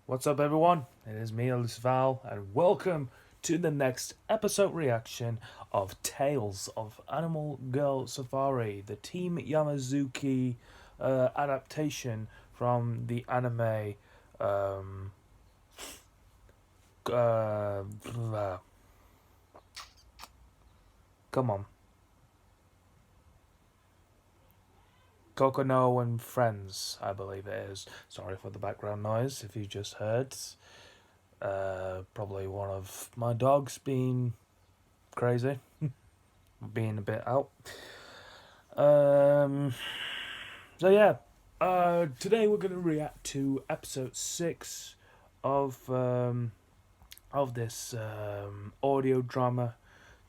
What's up, everyone? It is me, Val, and welcome to the next episode reaction of Tales of Animal Girl Safari, the Team Yamazuki adaptation from the anime. Um, uh, Come on, Kokono and Friends, I believe it is. Sorry for the background noise if you just heard. Probably one of my dogs being crazy, being a bit out. Um, so yeah, today we're gonna react to episode 6 of this audio drama,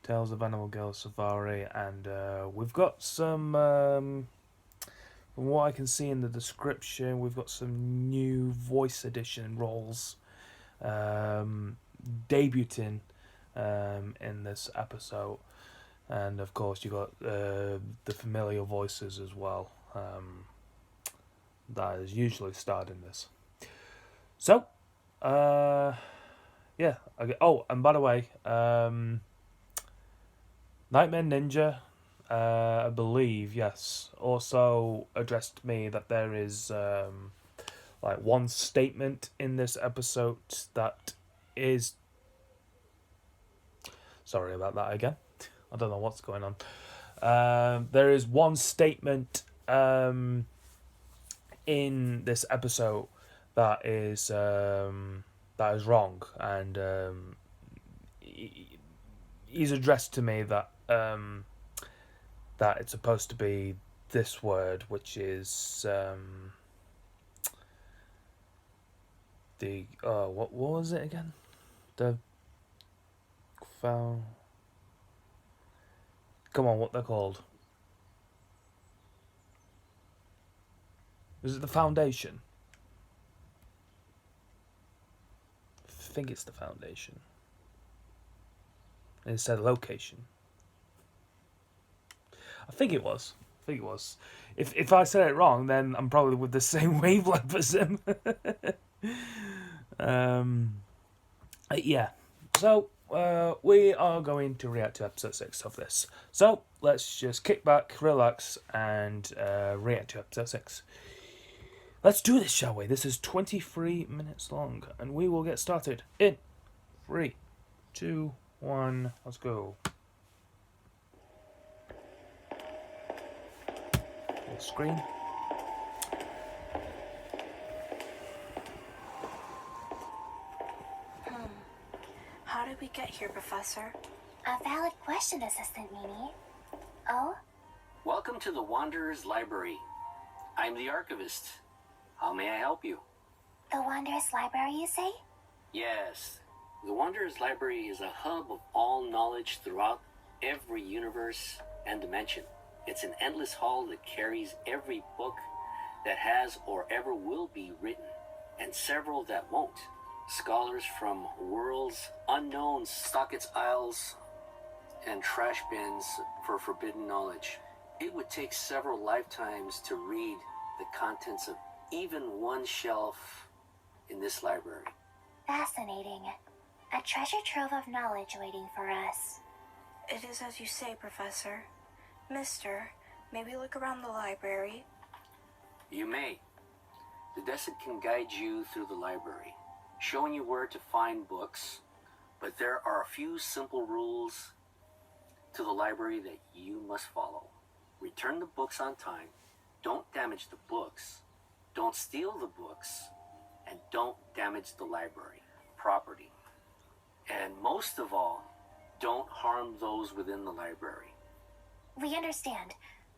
Tales of Animal Girl Safari, and we've got some. From what I can see in the description, we've got some new voice edition roles um, debuting in this episode, and of course you got the familiar voices as well. That is usually starred in this. So, uh, yeah. Okay. Oh, and by the way, Nightmare Ninja, I believe, yes, also addressed me that there is like one statement in this episode that is. Sorry about that again. I don't know what's going on. There is one statement in this episode that is wrong, and he's addressed to me that it's supposed to be this word, which is the what was it again? The found. Come on, what they're called? Is it the foundation? I think it's the foundation. And it said location. I think it was. If I said it wrong, then I'm probably with the same wavelength as him. um, yeah. So we are going to react to episode 6 of this. So let's just kick back, relax, and react to episode 6. Let's do this, shall we? This is 23 minutes long, and we will get started in 3, 2, 1. Let's go. Full screen. How did we get here, Professor? A valid question, Assistant Mimi. Oh? Welcome to the Wanderer's Library. I'm the archivist. How may I help you? The Wanderer's Library, you say? Yes. The Wanderer's Library is a hub of all knowledge throughout every universe and dimension. It's an endless hall that carries every book that has or ever will be written, and several that won't. Scholars from worlds unknown stock its aisles and trash bins for forbidden knowledge. It would take several lifetimes to read the contents of even one shelf in this library. Fascinating. A treasure trove of knowledge waiting for us. It is as you say, Professor. Mister, may we look around the library? You may. The desk can guide you through the library, showing you where to find books, but there are a few simple rules to the library that you must follow. Return the books on time, don't damage the books, don't steal the books, and don't damage the library property. And most of all, don't harm those within the library. We understand.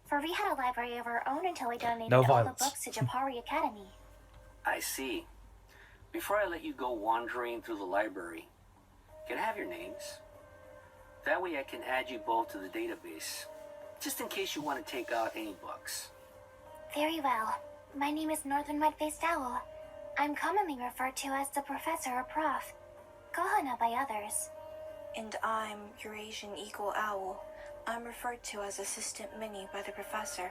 For we had a library of our own until we donated No all the violence. books to Japari Academy. I see. Before I let you go wandering through the library, can I have your names? That way I can add you both to the database, just in case you want to take out any books. Very well. My name is Northern White-Faced Owl. I'm commonly referred to as the Professor or Prof. Kohana by others. And I'm Eurasian Eagle Owl. I'm referred to as Assistant Minnie by the Professor.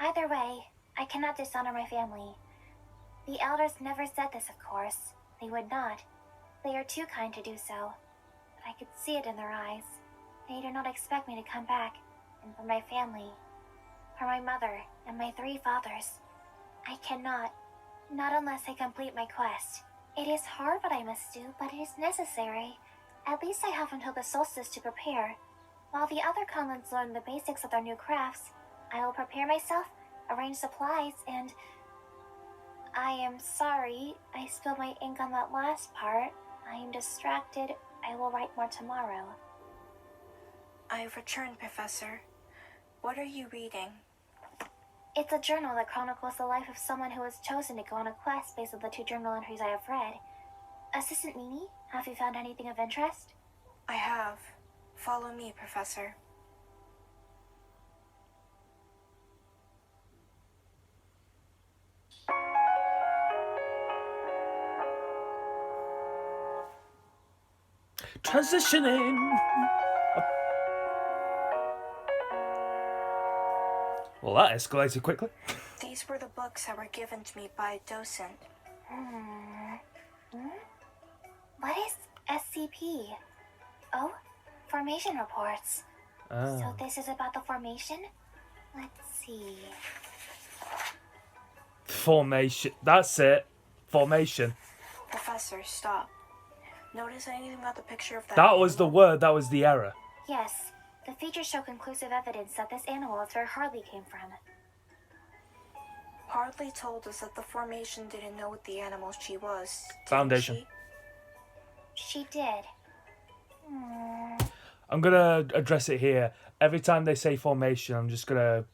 Either way, I cannot dishonor my family. The elders never said this, of course. They would not. They are too kind to do so. But I could see it in their eyes. They do not expect me to come back. And for my family, for my mother, and my 3 fathers, I cannot. Not unless I complete my quest. It is hard what I must do, but it is necessary. At least I have until the solstice to prepare. While the other convents learn the basics of their new crafts, I will prepare myself, arrange supplies, and... I am sorry, I spilled my ink on that last part. I am distracted. I will write more tomorrow. I've returned, Professor. What are you reading? It's a journal that chronicles the life of someone who was chosen to go on a quest based on the 2 journal entries I have read. Assistant Mimi, have you found anything of interest? I have. Follow me, Professor. Transitioning. Well, that escalated quickly. These were the books that were given to me by a docent. What is SCP? Oh, formation reports. So this is about the formation? Let's see. Formation. That's it. Formation. Professor, stop. Notice anything about the picture of that? That was the word. That was the error. Yes, the features show conclusive evidence that this animal is where Harley came from. Hardly told us that the formation didn't know what the animal she was. Didn't Foundation. She did. I'm gonna address it here. Every time they say formation, I'm just gonna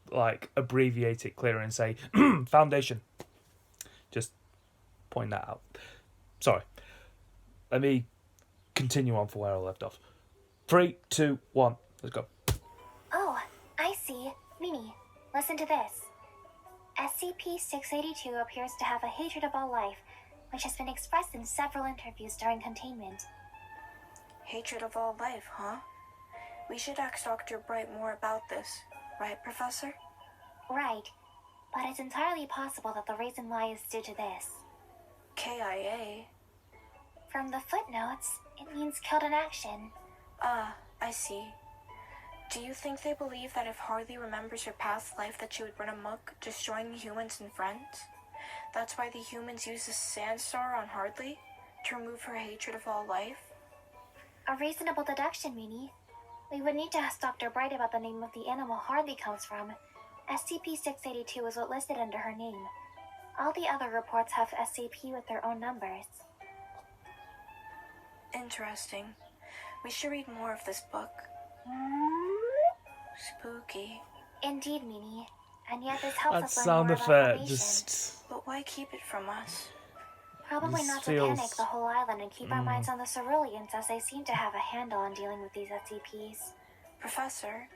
abbreviate it clearer and say Foundation. Just point that out. Sorry. Let me continue on from where I left off. 3, 2, 1. Let's go. Oh, I see. Mimi, listen to this. SCP-682 appears to have a hatred of all life, which has been expressed in several interviews during containment. Hatred of all life, huh? We should ask Dr. Bright more about this. Right, Professor? Right. But it's entirely possible that the reason why is due to this. KIA? From the footnotes, it means killed in action. Ah, I see. Do you think they believe that if Harley remembers her past life that she would run amok, destroying humans and friends? That's why the humans use the Sandstar on Harley? To remove her hatred of all life? A reasonable deduction, Mimi. We would need to ask Dr. Bright about the name of the animal Harley comes from. SCP-682 is what listed under her name. All the other reports have SCP with their own numbers. Interesting. We should read more of this book. Spooky. Indeed, Mimi. And yet this helps That us learn sound more about effect formation. But why keep it from us? Probably This not to feels- panic the whole island and keep our minds on the Ceruleans, as they seem to have a handle on dealing with these SCPs. Professor,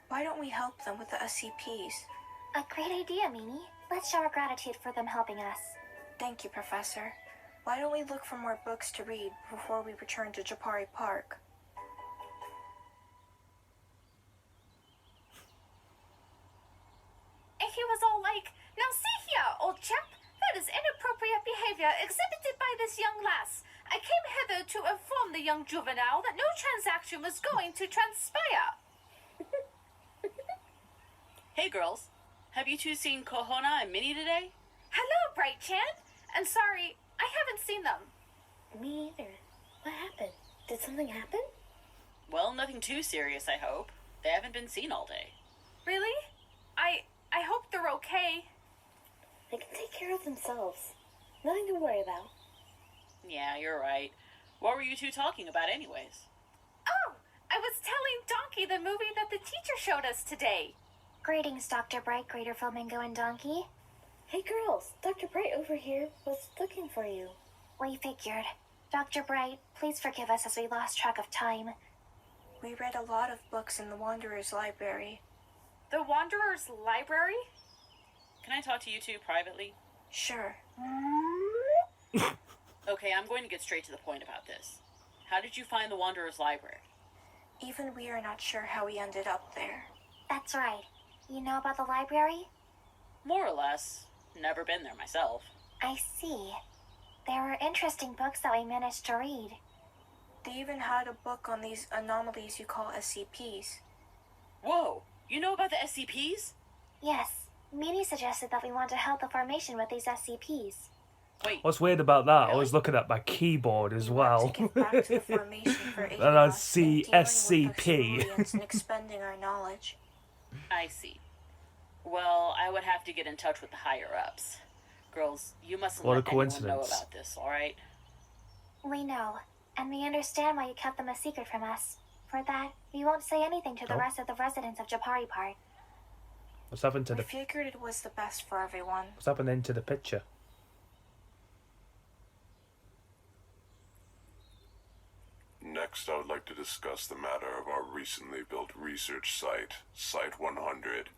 why don't we help them with the SCPs? A great idea, Mimi. Let's show our gratitude for them helping us. Thank you, Professor. Why don't we look for more books to read before we return to Japari Park? And he was all like, "Now see here, old chap, that is inappropriate behavior exhibited by this young lass. I came hither to inform the young juvenile that no transaction was going to transpire." Hey girls, have you two seen Kohona and Minnie today? Hello, Bright-chan. And sorry, I haven't seen them. Me either. What happened? Did something happen? Well, nothing too serious, I hope. They haven't been seen all day. Really? I hope they're okay. They can take care of themselves. Nothing to worry about. Yeah, you're right. What were you two talking about anyways? Oh, I was telling Donkey the movie that the teacher showed us today. Greetings, Dr. Bright, Greater Flamingo, and Donkey. Hey girls, Dr. Bright over here was looking for you. We figured. Dr. Bright, please forgive us as we lost track of time. We read a lot of books in the Wanderer's Library. The Wanderer's Library? Can I talk to you two privately? Sure. Okay, I'm going to get straight to the point about this. How did you find the Wanderer's Library? Even we are not sure how we ended up there. That's right. You know about the library? More or less. Never been there myself. I see. There were interesting books that we managed to read. They even had a book on these anomalies you call SCPs. Whoa! You know about the SCPs? Yes, Meanie suggested that we want to help the formation with these SCPs. Wait, What's weird about that? I Really? was looking at my keyboard as We want well. to give back to the formation for aiding And I us see in dealing with SCP. the civilians and expending our knowledge. I see. Well, I would have to get in touch with the higher-ups. Girls, you mustn't What a let anyone know coincidence. about this, alright? We know, and we understand why you kept them a secret from us. For that, we won't say anything to the Oh. rest of the residents of Japari Park. What's happened to We the figured it was the best for everyone. What's happening to the picture? Next, I would like to discuss the matter of our recently built research site, Site 100.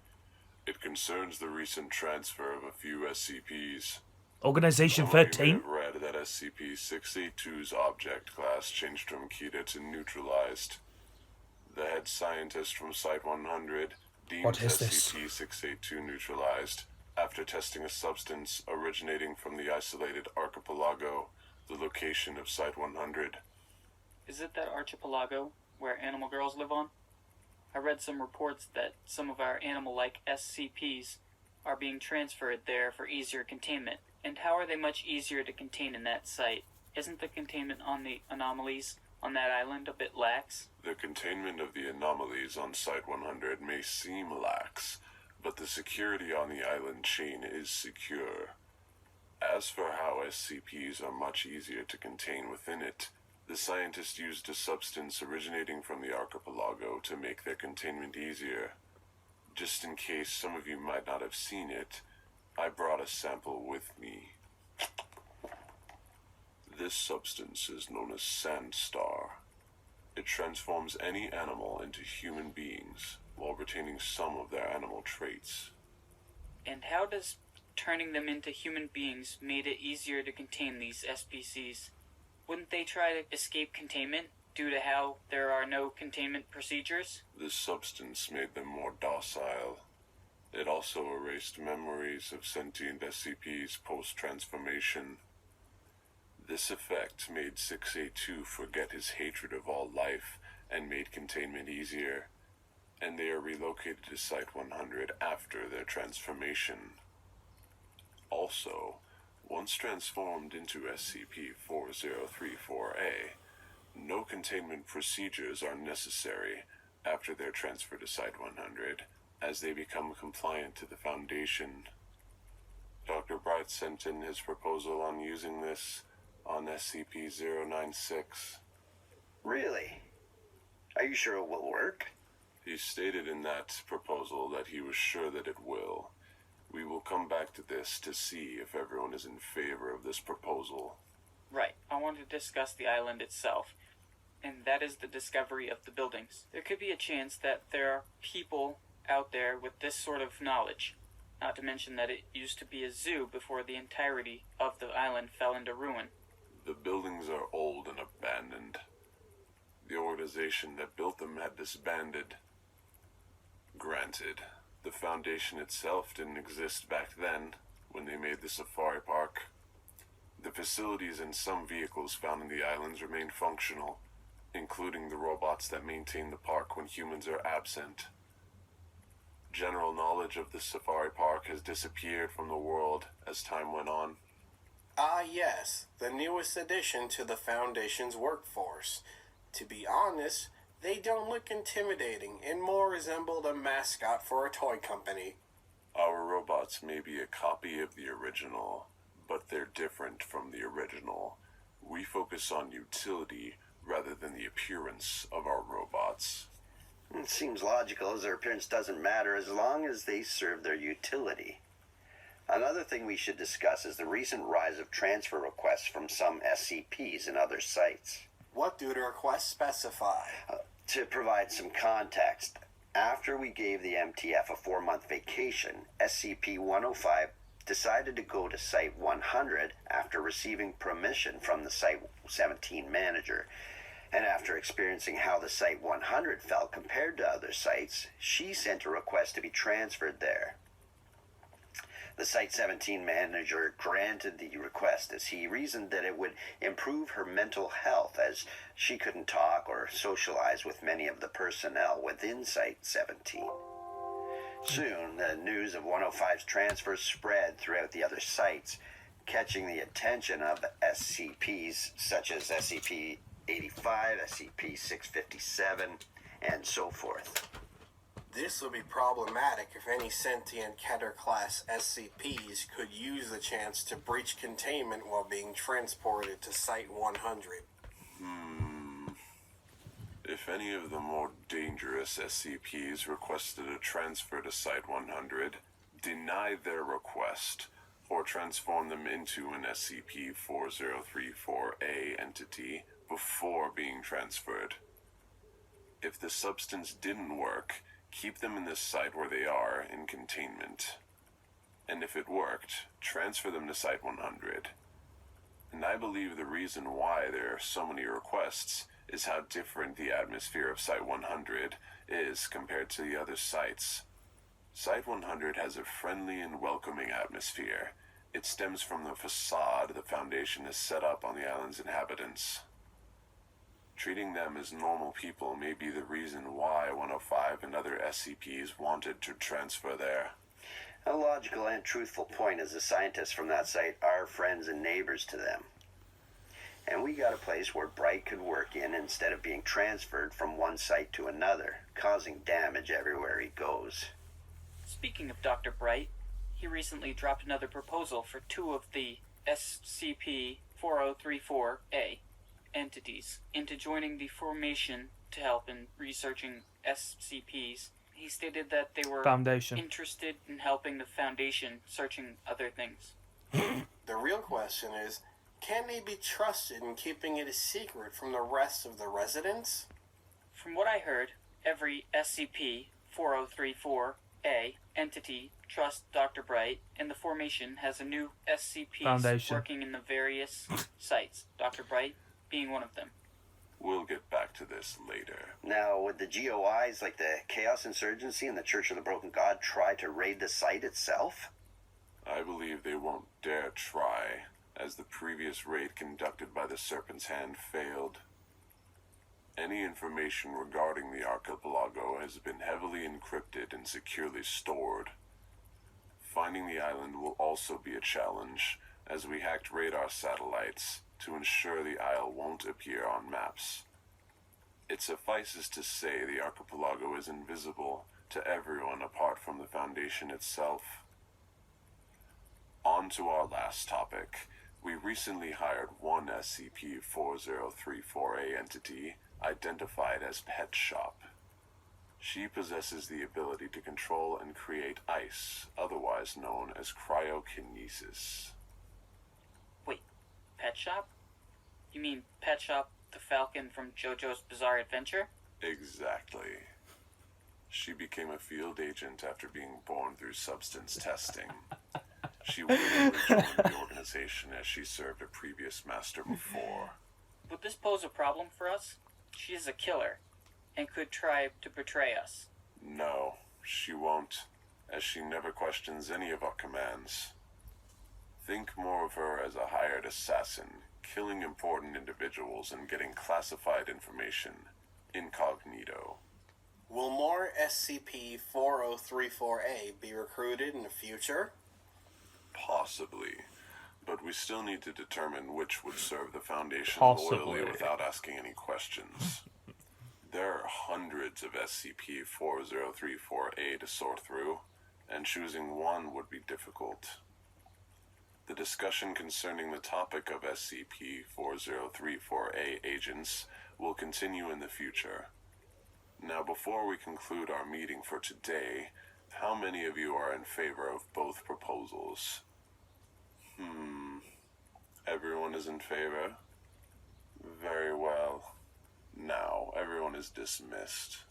It concerns the recent transfer of a few SCPs. Organization Some of you may 13? have read that SCP-682's object class changed from Kita to neutralized. The head scientist from Site 100 deems What is this? SCP-682 neutralized after testing a substance originating from the isolated archipelago, the location of Site 100. Is it that archipelago where animal girls live on? I read some reports that some of our animal-like SCPs are being transferred there for easier containment. And how are they much easier to contain in that site? Isn't the containment on the anomalies on that island a bit lax? The containment of the anomalies on Site 100 may seem lax, but the security on the island chain is secure. As for how SCPs are much easier to contain within it, the scientists used a substance originating from the archipelago to make their containment easier. Just in case some of you might not have seen it, I brought a sample with me. This substance is known as Sandstar. It transforms any animal into human beings while retaining some of their animal traits. And how does turning them into human beings made it easier to contain these SPCs? Wouldn't they try to escape containment due to how there are no containment procedures? This substance made them more docile. It also erased memories of sentient SCPs post-transformation. This effect made 682 forget his hatred of all life and made containment easier, and they are relocated to Site 100 after their transformation. Also, once transformed into SCP-4034-A, no containment procedures are necessary after their transfer to Site 100, as they become compliant to the Foundation. Dr. Bright sent in his proposal on using this on SCP-096. Really? Are you sure it will work? He stated in that proposal that he was sure that it will. We will come back to this to see if everyone is in favor of this proposal. Right, I want to discuss the island itself, and that is the discovery of the buildings. There could be a chance that there are people out there with this sort of knowledge, not to mention that it used to be a zoo before the entirety of the island fell into ruin. The buildings are old and abandoned. The organization that built them had disbanded. Granted, the Foundation itself didn't exist back then, when they made the safari park. The facilities and some vehicles found in the islands remain functional, including the robots that maintain the park when humans are absent. General knowledge of the safari park has disappeared from the world as time went on. Ah, yes, the newest addition to the Foundation's workforce. To be honest, they don't look intimidating and more resemble a mascot for a toy company. Our robots may be a copy of the original, but they're different from the original. We focus on utility rather than the appearance of our robots. It seems logical, as their appearance doesn't matter as long as they serve their utility. Another thing we should discuss is the recent rise of transfer requests from some SCPs and other sites. What do the requests specify? To provide some context, after we gave the MTF a 4-month vacation, SCP-105 decided to go to Site 100 after receiving permission from the Site 17 manager. And after experiencing how the Site 100 felt compared to other sites, she sent a request to be transferred there. The Site 17 manager granted the request as he reasoned that it would improve her mental health as she couldn't talk or socialize with many of the personnel within Site 17. Soon, the news of 105's transfer spread throughout the other sites, catching the attention of SCPs such as SCP-85, SCP-657, and so forth. This would be problematic if any sentient Keter-class SCPs could use the chance to breach containment while being transported to Site-100. If any of the more dangerous SCPs requested a transfer to Site-100, deny their request, or transform them into an SCP-4034-A entity before being transferred. If the substance didn't work, keep them in the site where they are in containment. And if it worked, transfer them to Site-100. And I believe the reason why there are so many requests is how different the atmosphere of Site-100 is compared to the other sites. Site-100 has a friendly and welcoming atmosphere. It stems from the facade the Foundation has set up on the island's inhabitants. Treating them as normal people may be the reason why 105 and other SCPs wanted to transfer there. A logical and truthful point is the scientists from that site are friends and neighbors to them. And we got a place where Bright could work in instead of being transferred from one site to another, causing damage everywhere he goes. Speaking of Dr. Bright, he recently dropped another proposal for 2 of the SCP-4034-A entities into joining the formation to help in researching SCPs. He stated that they were Foundation. interested in helping the Foundation searching other things. The real question is, can they be trusted in keeping it a secret from the rest of the residents? From what I heard, every SCP-4034-A entity trusts Dr. Bright, and the formation has a new SCP Foundation. working in the various sites, Dr. Bright being one of them. We'll get back to this later. Now, would the GOIs like the Chaos Insurgency and the Church of the Broken God try to raid the site itself? I believe they won't dare try, as the previous raid conducted by the Serpent's Hand failed. Any information regarding the archipelago has been heavily encrypted and securely stored. Finding the island will also be a challenge, as we hacked radar satellites to ensure the isle won't appear on maps. It suffices to say the archipelago is invisible to everyone apart from the Foundation itself. On to our last topic. We recently hired one SCP-4034-A entity, identified as Pet Shop. She possesses the ability to control and create ice, otherwise known as cryokinesis. Wait, Pet Shop? You mean Pet Shop the Falcon from JoJo's Bizarre Adventure? Exactly. She became a field agent after being born through substance testing. She willingly joined the organization as she served a previous master before. Would this pose a problem for us? She is a killer, and could try to betray us. No, she won't, as she never questions any of our commands. Think more of her as a hired assassin, killing important individuals and getting classified information, incognito. Will more SCP-4034-A be recruited in the future? Possibly, but we still need to determine which would serve the Foundation Possibly. loyally without asking any questions. There are hundreds of SCP-4034-A to sort through, and choosing one would be difficult. The discussion concerning the topic of SCP-4034-A agents will continue in the future. Now, before we conclude our meeting for today, how many of you are in favor of both proposals? Everyone is in favor? Very well. Now, everyone is dismissed.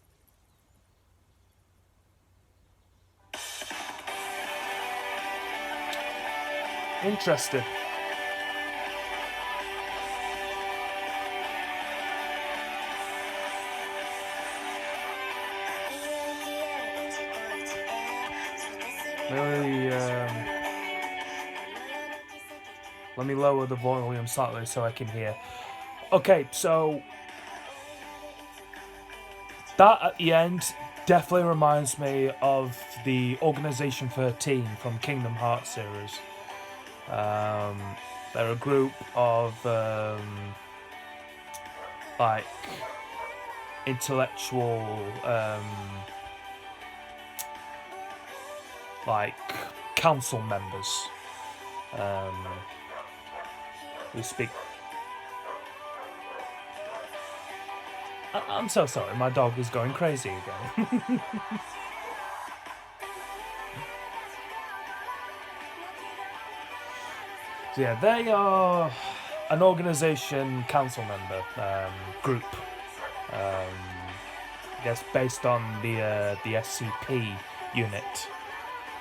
Interesting. Really Let me lower the volume slightly so I can hear. Okay, so that at the end definitely reminds me of the Organization 13 from Kingdom Hearts series. They're a group of like intellectual like council members who speak. I'm so sorry, my dog is going crazy again. So yeah, they are an organisation council member group. I guess based on the SCP unit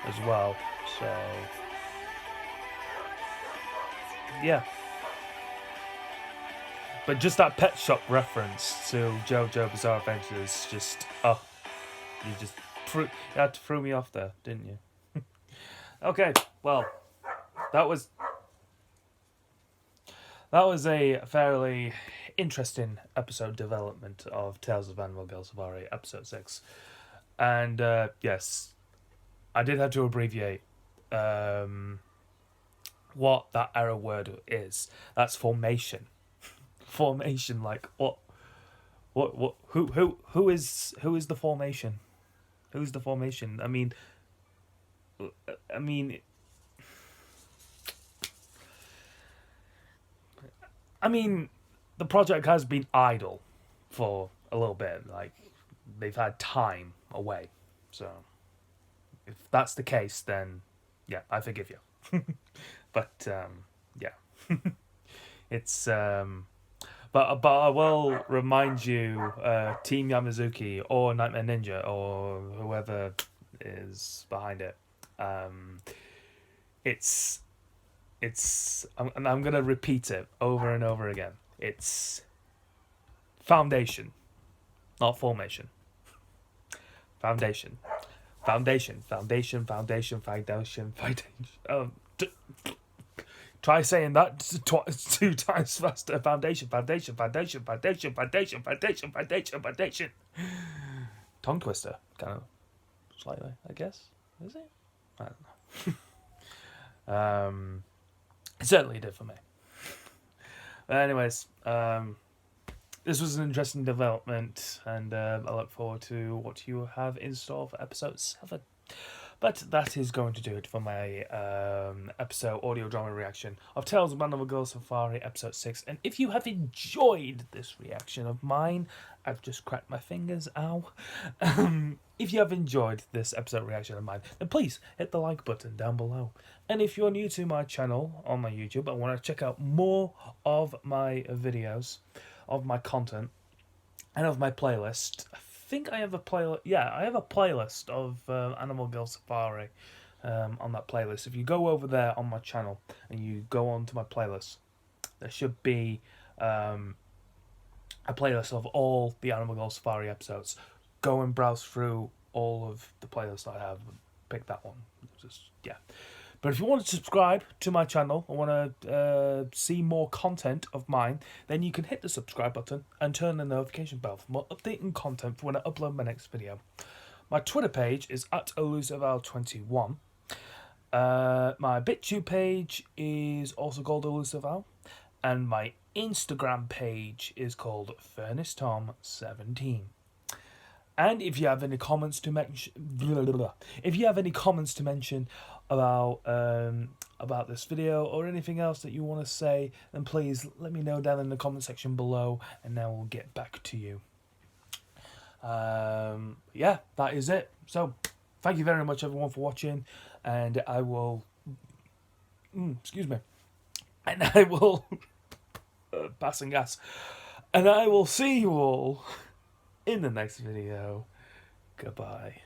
as well. So yeah. But just that pet shop reference to JoJo Bizarre Adventures, just you had to throw me off there, didn't you? Okay, well, that was a fairly interesting episode development of Tales of Animal Girl Safari, episode 6. And yes, I did have to abbreviate what that error word is. That's formation. Formation, like what who is the formation? Who's the formation? I mean the project has been idle for a little bit. Like, they've had time away. So if that's the case, then yeah, I forgive you. But yeah. It's But I will remind you, Team Yamazuki or Nightmare Ninja or whoever is behind it. I'm gonna repeat it over and over again. It's foundation, not formation. Foundation. Try saying that two times faster. Foundation. Tongue twister, kind of, slightly, I guess. Is it? I don't know. It certainly did for me. But anyways, this was an interesting development, and I look forward to what you have in store for episode 7. But that is going to do it for my episode audio drama reaction of Tales of Animal Girl Safari episode 6. And if you have enjoyed this reaction of mine, I've just cracked my fingers, ow. If you have enjoyed this episode reaction of mine, then please hit the like button down below. And if you're new to my channel on my YouTube and want to check out more of my videos, of my content, and of my playlist, I think I have a playlist. Yeah, I have a playlist of Animal Girl Safari on that playlist. If you go over there on my channel and you go on to my playlist, there should be a playlist of all the Animal Girl Safari episodes. Go and browse through all of the playlists I have and pick that one. Just, yeah. But if you want to subscribe to my channel and want to see more content of mine, then you can hit the subscribe button and turn the notification bell for more updating content for when I upload my next video. My Twitter page is @ElusiveOwl21. My BitTube page is also called ElusiveOwl. And my Instagram page is called FurnaceTom17. And if you have any comments to mention, about this video or anything else that you want to say, then please let me know down in the comment section below, and then we'll get back to you. Yeah, that is it. So, thank you very much everyone for watching, and I will, excuse me, and I will, passing gas, and I will see you all in the next video. Goodbye.